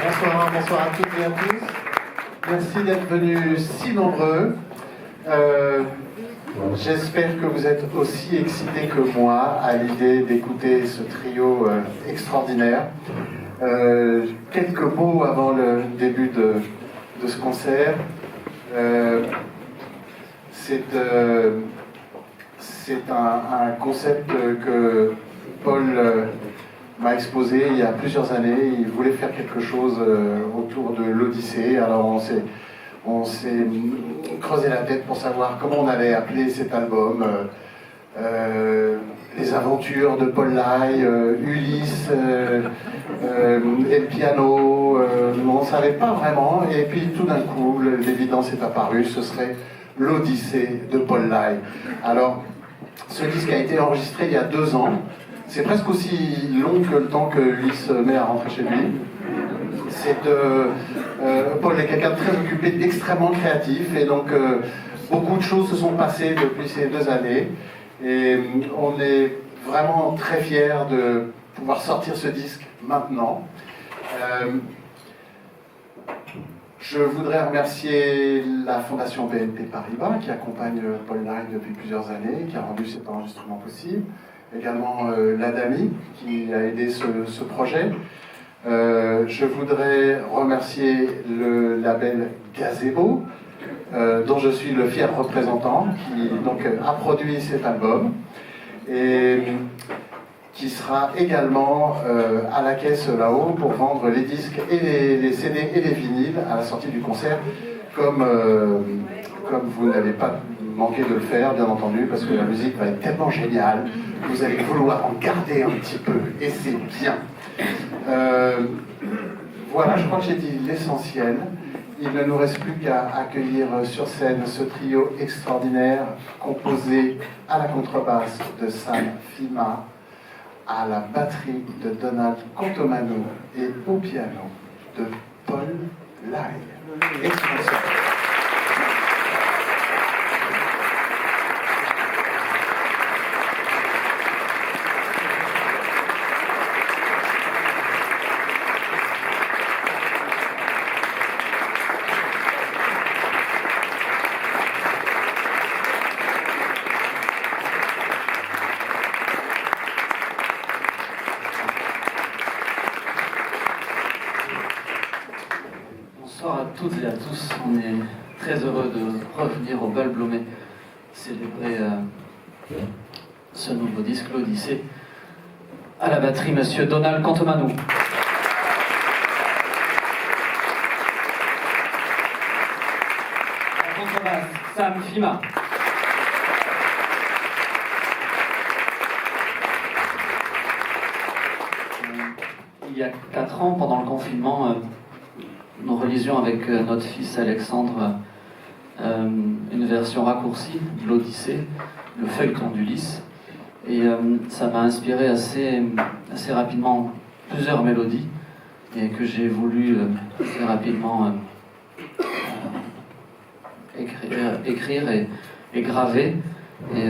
Bonsoir, bonsoir à toutes et à tous. Merci d'être venus si nombreux. J'espère que vous êtes aussi excités que moi à l'idée d'écouter ce trio extraordinaire. Quelques mots avant le début de ce concert. C'est un concept que Paul m'a exposé il y a plusieurs années. Il voulait faire quelque chose autour de l'Odyssée. Alors on s'est creusé la tête pour savoir comment on allait appeler cet album. Les aventures de Paul Lay, Ulysse, et le piano. On ne savait pas vraiment. Et puis tout d'un coup, l'évidence est apparue. Ce serait l'Odyssée de Paul Lay. Alors, ce disque a été enregistré il y a 2 ans. C'est presque aussi long que le temps que Ulysse met à rentrer chez lui. Paul est quelqu'un de très occupé, d'extrêmement créatif, et donc beaucoup de choses se sont passées depuis ces 2 années. Et on est vraiment très fiers de pouvoir sortir ce disque maintenant. Je voudrais remercier la Fondation BNP Paribas qui accompagne Paul Lay depuis plusieurs années, qui a rendu cet enregistrement possible. Également l'ADAMI qui a aidé ce projet. Je voudrais remercier le label Gazebo, dont je suis le fier représentant, qui donc a produit cet album et qui sera également à la caisse là-haut pour vendre les disques et les CD et les vinyles à la sortie du concert, comme vous n'avez pas manqué de le faire, bien entendu, parce que la musique va être tellement géniale que vous allez vouloir en garder un petit peu, et c'est bien. Voilà, je crois que j'ai dit l'essentiel. Il ne nous reste plus qu'à accueillir sur scène ce trio extraordinaire composé à la contrebasse de Sam Fima, à la batterie de Donald Contomano et au piano de Paul Lay. Extraordinaire. Bonsoir à toutes et à tous, on est très heureux de revenir au Bal Blomet célébrer ce nouveau disque, l'Odyssée. À la batterie, monsieur Donald Contomano. À la contrebasse, Sam Fima. Il y a 4 ans, pendant le confinement, nous relisions avec notre fils Alexandre une version raccourcie de l'Odyssée, le feuilleton d'Ulysse. Et ça m'a inspiré assez rapidement plusieurs mélodies et que j'ai voulu assez rapidement écrire et graver. Et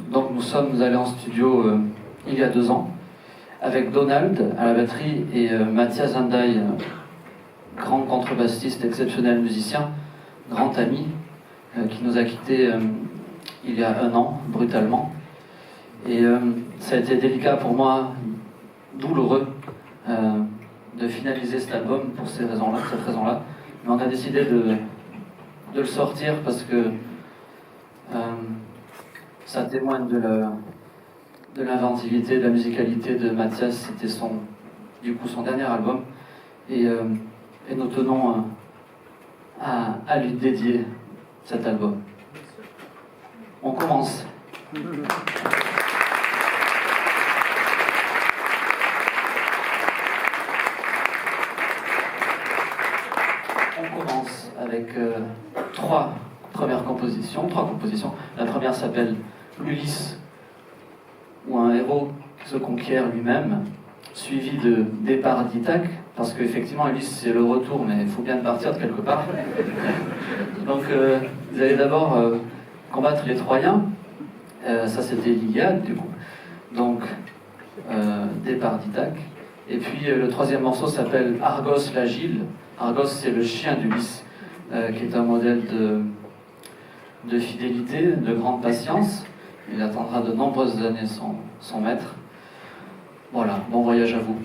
donc nous sommes allés en studio il y a 2 ans avec Donald à la batterie et Mathias Zanday, grand contrebassiste, exceptionnel musicien, grand ami, qui nous a quittés il y a 1 an, brutalement. Et ça a été délicat pour moi, douloureux, de finaliser cet album pour cette raison-là. Mais on a décidé de le sortir parce que ça témoigne de l'inventivité, de la musicalité de Mathias. C'était son dernier album. Et nous tenons à lui dédier cet album. On commence. On commence avec 3 compositions. La première s'appelle Ulysse, où un héros se conquiert lui-même, suivi de Départ d'Ithaque, parce qu'effectivement Ulysse c'est le retour, mais il faut bien partir de quelque part. Donc vous allez d'abord combattre les Troyens, ça c'était l'Iliade du coup. Donc Départ d'Ithaque, Et puis le troisième morceau s'appelle Argos l'Agile. Argos, c'est le chien d'Ulysse, qui est un modèle de fidélité, de grande patience. Il attendra de nombreuses années son maître. Voilà, bon voyage à vous.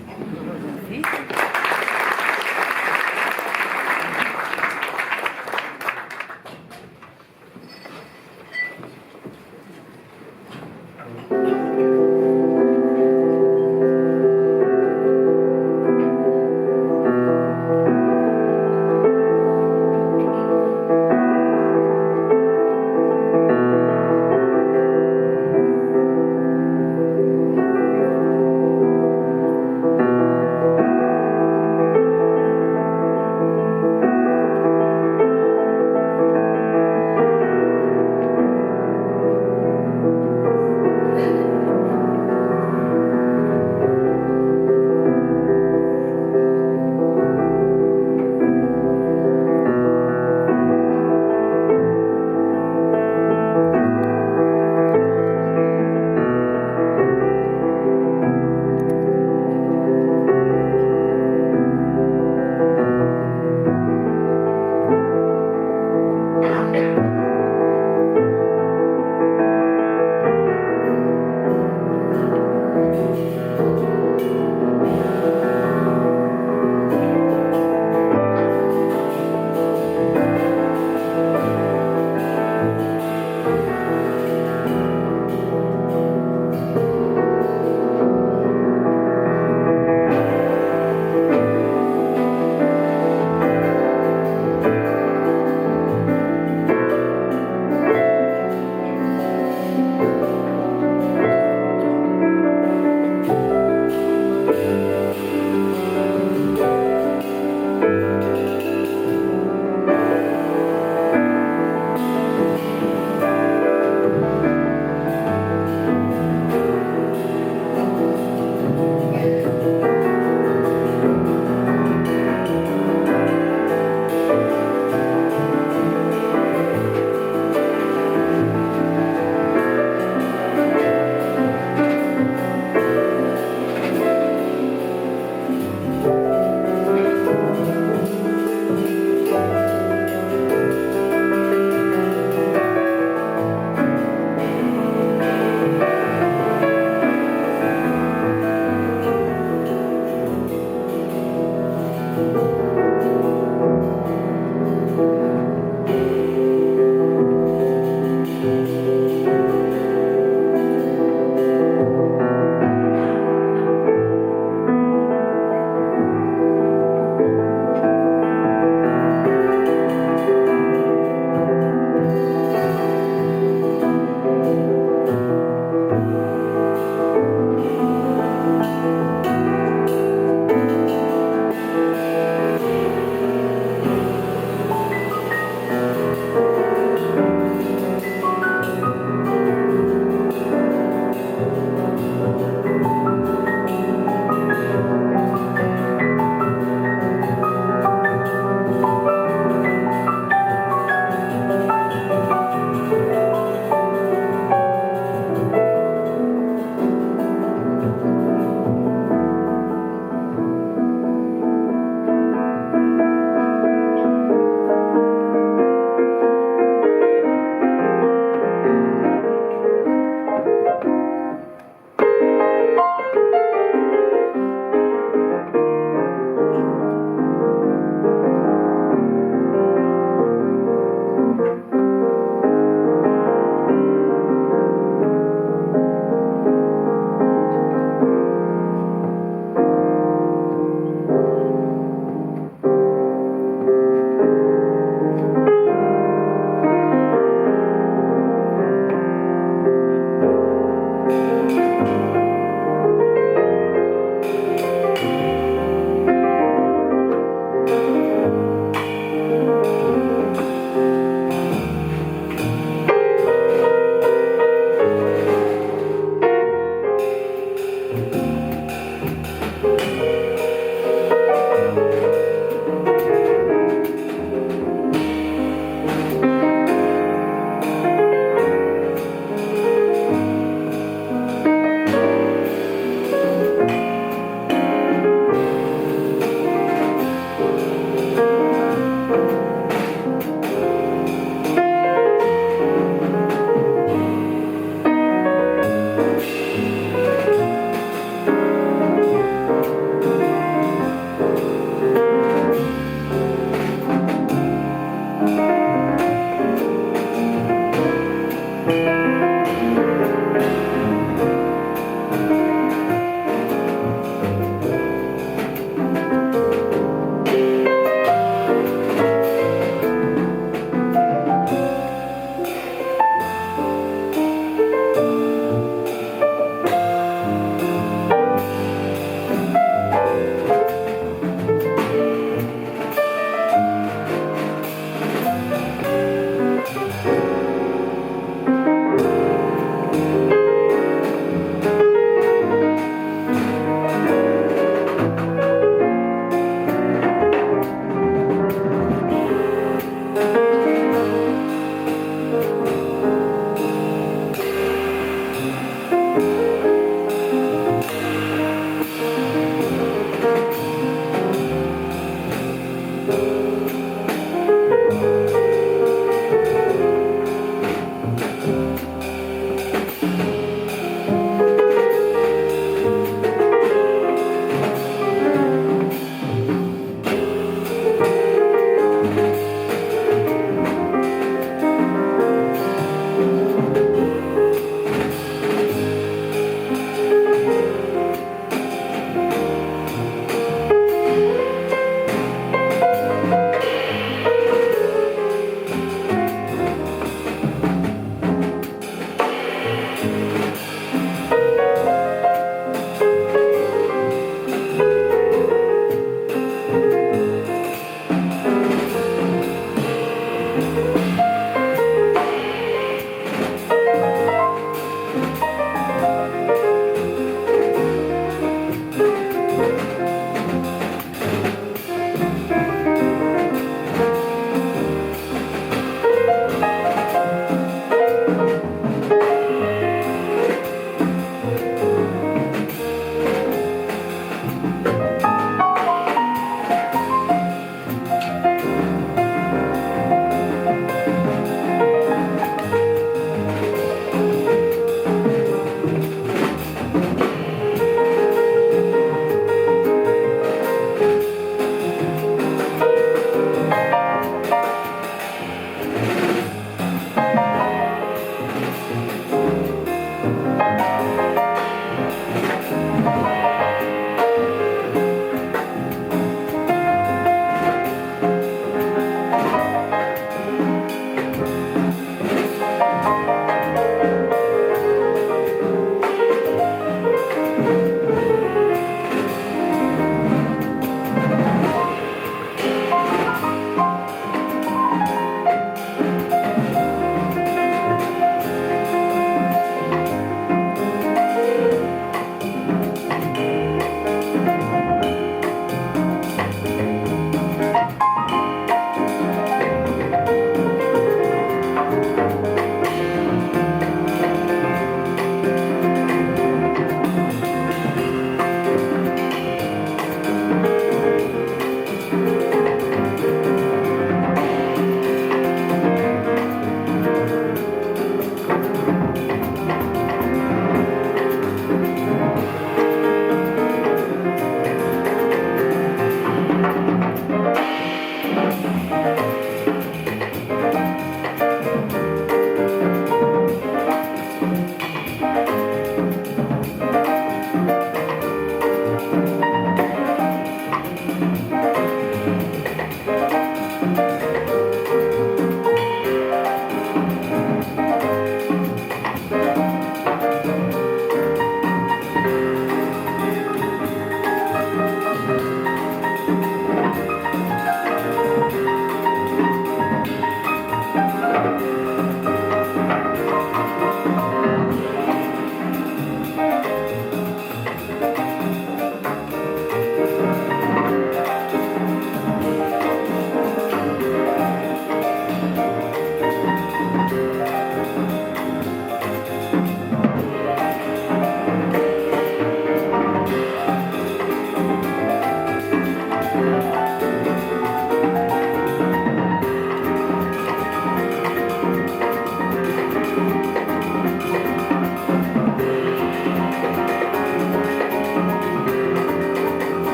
Merci.